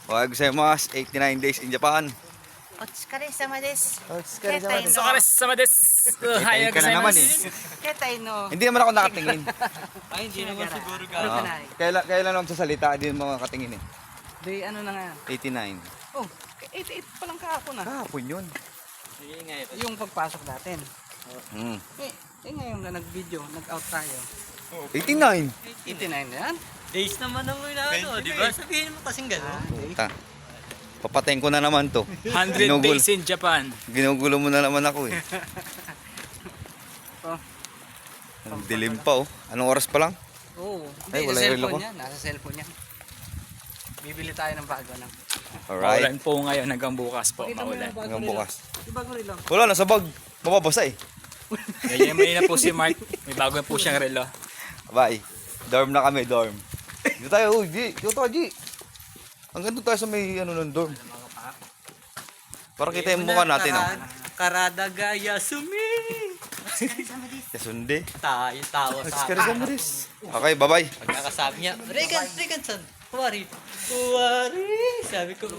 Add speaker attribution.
Speaker 1: Wag sa mas 89 days in Japan.
Speaker 2: Otsukaresama desu.
Speaker 1: Otsukaresama desu.
Speaker 3: そこです様です早
Speaker 1: ka
Speaker 3: く
Speaker 1: na
Speaker 3: ございま
Speaker 1: naman eh.
Speaker 3: す
Speaker 2: Ketay no.
Speaker 1: Hindi naman ako nakatingin.
Speaker 2: Ay, hindi naman siguro ka.
Speaker 1: Oo. Kailan ako sasalita, hindi mo makatingin eh.
Speaker 2: Di ano na nga.
Speaker 1: 89.
Speaker 2: Oh, 88 pa lang kahapon ah.
Speaker 1: Kahapon yun.
Speaker 2: Yung pagpasok natin.
Speaker 1: Hmm.
Speaker 2: Ngayon na nag-video, nag-out tayo.
Speaker 1: 89.
Speaker 2: 89 na yan?
Speaker 4: Days naman ang ano, di ba? Sabihin mo kasing gano'n.
Speaker 1: Puta. Papatayin ko na naman to.
Speaker 3: 100
Speaker 1: Ginugol.
Speaker 3: days in Japan.
Speaker 1: Ginugulo mo na naman ako eh.
Speaker 2: Oh.
Speaker 1: Ang dilim pa oh. Anong oras pa lang?
Speaker 2: Oo.
Speaker 1: Ay,
Speaker 2: Hindi,
Speaker 1: wala
Speaker 2: sa
Speaker 1: yung relo
Speaker 2: cellphone
Speaker 1: ko.
Speaker 2: niya. Nasa cellphone niya. Bibili tayo ng bago na.
Speaker 1: Alright.
Speaker 3: Maulan po ngayon hanggang bukas po. Maulan.
Speaker 1: Hanggang bukas.
Speaker 2: Yung bago rin lang.
Speaker 1: Wala, nasa bag. Mababasa eh.
Speaker 3: Ganyan may na po si Mark. May bago na po siyang relo.
Speaker 1: Bye. Dorm na kami, dorm. Dito tayo, G. Dito tayo, G. Hanggang doon tayo sa may ano ng dorm. Para kita yung mukha natin oh.
Speaker 4: Karadaga Yasumi.
Speaker 1: Yasunde.
Speaker 4: Tayo tawa sa
Speaker 1: Otsukaresama desu. Okay, bye-bye.
Speaker 4: Pagkakasabi niya, Regan, san. Kuwari. Kuwari. Sabi ko,